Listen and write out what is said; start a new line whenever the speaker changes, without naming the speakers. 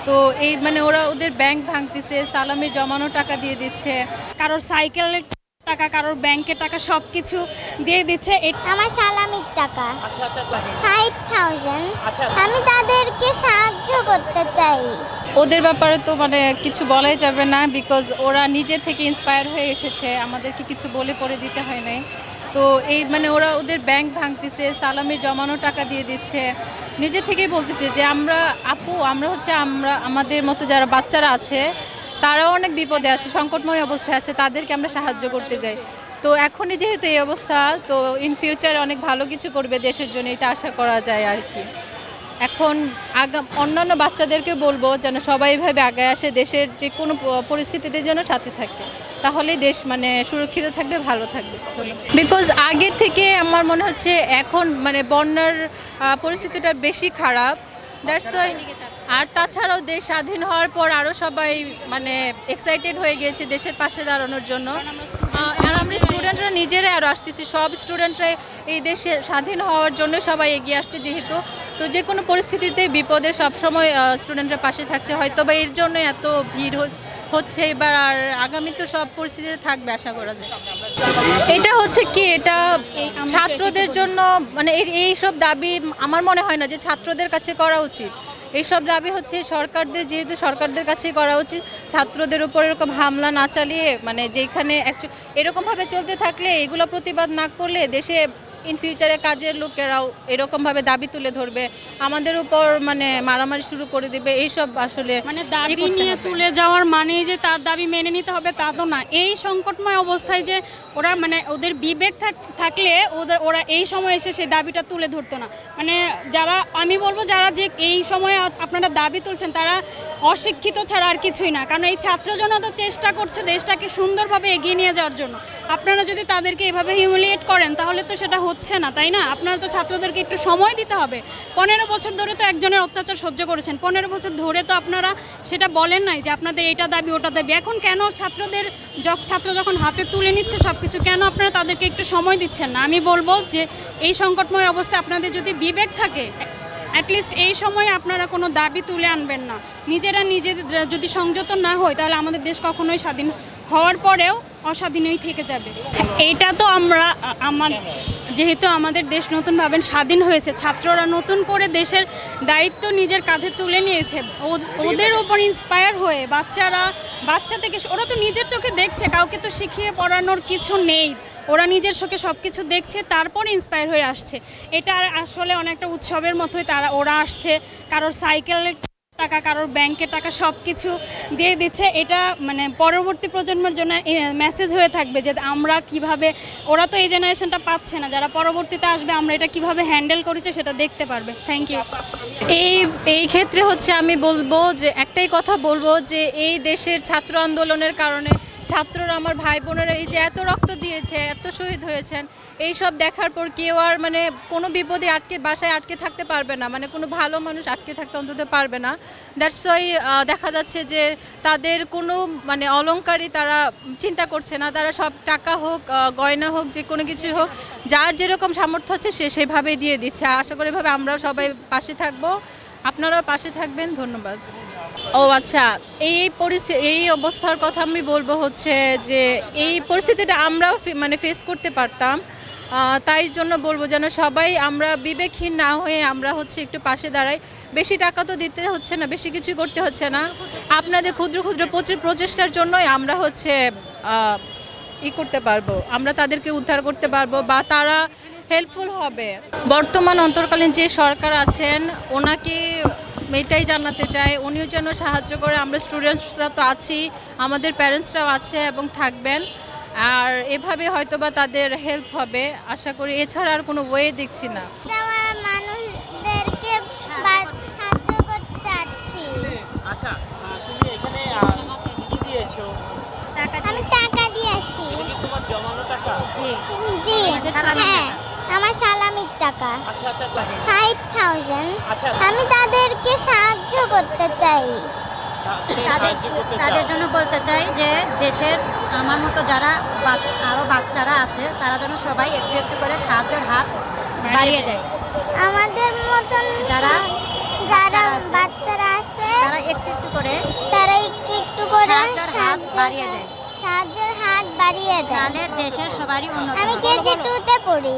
তো এই মানে ওরা ওদের ব্যাংক ভাঙতেছে, সালামি জমানো টাকা দিয়ে দিচ্ছে,
কারোর সাইকেলের টাকা, কারোর ব্যাংকের টাকা সবকিছু দিয়ে দিচ্ছে।
আমার সালামির টাকা 5000। আমি তাদেরকে সাহায্য করতে চাই।
ওদের ব্যাপারে তো মানে কিছু বলাই যাবে না, বিকজ ওরা নিজে থেকে ইন্সপায়ার হয়ে এসেছে, আমাদেরকে কিছু বলে পড়ে দিতে হয় নাই। তো এই মানে ওরা ওদের ব্যাংক ভাঙতেছে, সালামি জমানো টাকা দিয়ে দিচ্ছে, নিজে থেকেই বলতেছে যে আমরা আমাদের মতো যারা বাচ্চারা আছে তারাও অনেক বিপদে আছে, সংকটময় অবস্থায় আছে, তাদেরকে আমরা সাহায্য করতে যাই। তো এখনই যেহেতু এই অবস্থা, তো ইন ফিউচারে অনেক ভালো কিছু করবে দেশের জন্য, এটা আশা করা যায় আর কি। এখন অন্যান্য বাচ্চাদেরকে বলবো যেন সবাই এভাবে আগায় আসে, দেশের যে কোনো পরিস্থিতিতে যেন সাথে থাকে, তাহলে দেশ মানে সুরক্ষিত থাকবে, ভালো থাকবে। বিকজ আগের থেকে আমার মনে হচ্ছে এখন মানে বন্যার পরিস্থিতিটা বেশি খারাপ, দ্যাটস ওয়াই। আর তাছাড়াও দেশ স্বাধীন হওয়ার পর আরও সবাই মানে এক্সাইটেড হয়ে গিয়েছে দেশের পাশে দাঁড়ানোর জন্য। আর আমরা স্টুডেন্টরা নিজেরাই আরও আসতেছি, সব স্টুডেন্টরাই এই দেশে স্বাধীন হওয়ার জন্য সবাই এগিয়ে আসছে যেহেতু। তো যে কোনো পরিস্থিতিতে বিপদে সবসময় স্টুডেন্টরা পাশে থাকছে, হয়তো বা এর জন্য এত ভিড় হচ্ছে এবার, আর আগামী তো সব পরিস্থিতিতে থাকবে আশা করা যায়। এটা হচ্ছে কি, এটা ছাত্রদের জন্য মানে এই সব দাবি আমার মনে হয় না যে ছাত্রদের কাছে করা উচিত। এইসব দাবি হচ্ছে সরকারদের, যেহেতু সরকারদের কাছেই করা উচিত। ছাত্রদের উপর এরকম হামলা না চালিয়ে মানে যেখানে এরকমভাবে চলতে থাকলে, এগুলো প্রতিবাদ না করলে দেশে ইন ফিউচারে কাজের লোকেরাও এরকমভাবে দাবি তুলে ধরবে, আমাদের উপর মানে মারামারি শুরু করে দিবে। এইসব আসলে
মানে দাবি নিয়ে তুলে যাওয়ার মানে যে তার দাবি মেনে নিতে হবে তা তো না। এই সংকটময় অবস্থায় যে ওরা মানে ওদের বিবেক থাকলে ওরা এই সময় এসে সেই দাবিটা তুলে ধরতো না। মানে যারা আমি বলবো যারা যে এই সময় আপনারা দাবি তুলছেন তারা অশিক্ষিত ছাড়া আর কিছুই না, কারণ এই ছাত্র জনতা চেষ্টা করছে দেশটাকে সুন্দরভাবে এগিয়ে নিয়ে যাওয়ার জন্য। আপনারা যদি তাদেরকে এভাবে হিউমিলিয়েট করেন তাহলে তো সেটা হচ্ছে না, তাই না? আপনারা তো ছাত্রদেরকে একটু সময় দিতে হবে। 15 বছর ধরে তো একজনের অত্যাচার সহ্য করেছেন, 15 বছর ধরে তো আপনারা সেটা বলেন নাই যে আপনাদের এটা দাবি ওটা দাবি। এখন কেন ছাত্র যখন হাতে তুলে নিচ্ছে সব কিছু, কেন আপনারা তাদেরকে একটু সময় দিচ্ছেন না? আমি বলবো যে এই সংকটময় অবস্থায় আপনাদের যদি বিবেক থাকে, অ্যাটলিস্ট এই সময় আপনারা কোনো দাবি তুলে আনবেন না। নিজেদের যদি সংযত না হয় তাহলে আমাদের দেশ কখনোই স্বাধীন হওয়ার পরেও অস্বাধীনই থেকে যাবে। এইটা তো যেহেতু আমাদের দেশ নতুনভাবে স্বাধীন হয়েছে, ছাত্ররা নতুন করে দেশের দায়িত্ব নিজের কাঁধে তুলে নিয়েছে। ওদের উপর ইন্সপায়ার হয়ে বাচ্চা থেকে ওরা তো নিজের চোখে দেখছে, কাউকে তো শিখিয়ে পড়ানোর কিছু নেই, ওরা নিজের চোখে সব কিছু দেখছে, তারপর ইন্সপায়ার হয়ে আসছে। এটা আসলে অনেকটা উৎসবের মতোই ওরা আসছে, কারোর সাইকেলের টাকা, কারোর ব্যাংকের টাকা সবকিছু দিয়ে দিচ্ছে। এটা মানে পরবর্তী প্রজন্মের জন্য মেসেজ হয়ে থাকবে যে আমরা কিভাবে, ওরা তো এই জেনারেশনটা পাচ্ছে না, যারা পরবর্তীতে আসবে আমরা এটা কিভাবে হ্যান্ডেল করেছে সেটা দেখতে পারবে। Thank you.
এই ক্ষেত্রে হচ্ছে আমি বলবো যে একটাই কথা বলবো যে এই দেশের ছাত্র আন্দোলনের কারণে ছাত্ররা, আমার ভাই বোনেরা এই যে এত রক্ত দিয়েছে, এত শহীদ হয়েছেন, এই সব দেখার পর কেউ আর মানে কোনো বিপদে বাসায় আটকে থাকতে পারবে না, মানে কোনো ভালো মানুষ আটকে থাকতে অন্তত পারবে না। দ্যাটস ওয়াই দেখা যাচ্ছে যে তাদের কোনো মানে অলংকারই তারা চিন্তা করছে না, তারা সব টাকা হোক, গয়না হোক, যে কোনো কিছুই হোক, যার যেরকম সামর্থ্য আছে সে সেভাবেই দিয়ে দিচ্ছে। আর আশা করি এভাবে আমরাও সবাই পাশে থাকবো, আপনারাও পাশে থাকবেন। ধন্যবাদ। ও আচ্ছা, এই অবস্থার কথা আমি বলবো হচ্ছে যে এই পরিস্থিতিটা আমরাও মানে ফেস করতে পারতাম, তাই জন্য বলবো যেন সবাই আমরা বিবেকহীন না হয়ে আমরা হচ্ছে একটু পাশে দাঁড়াই। বেশি টাকা তো দিতে হচ্ছে না, বেশি কিছু করতে হচ্ছে না, আপনাদের ক্ষুদ্র ক্ষুদ্র প্রচেষ্টার জন্যই আমরা হচ্ছে করতে পারবো, আমরা তাদেরকে উদ্ধার করতে পারবো বা তারা হেল্পফুল হবে। বর্তমান অন্তর্কালীন যে সরকার আছেন ওনাকে এটাই জানাতে চাই, উনিও যেন সাহায্য করে। আমরা স্টুডেন্টসরা তো আছি, আমাদের প্যারেন্টসরাও আছে এবং থাকবেন, আর এভাবে হয়তোবা তাদের হেল্প হবে আশা করি। এছাড়া আর কোনো ওয়ে দেখছি না।
মানুষদেরকে সাহায্য করতে আসছি।
আচ্ছা, তুমি এখানে কি দিয়েছো?
আমি টাকা দিয়েছি।
এটা কি তোমার জমানো টাকা?
জি হ্যাঁ, আমার সালামির টাকা 5000। আমি তাদেরকে সাহায্য করতে চাই।
তাদের জন্য বলতে চাই যে দেশের আমার মতো যারা আরও বাচ্চারা আছে তারা যেন সবাই একটু একটু করে সাহায্যের হাত বাড়িয়ে দেয়।
আমাদের মতন যারা বাচ্চারা আছে
তারা একটু একটু করে
সাহায্যের
হাত বাড়িয়ে দেয়,
সাহায্যের হাত বাড়িয়ে দেয়।
তাহলে দেশের সবারই উন্নতি
আমি
হবে।
কেজি 2 তে পড়ি।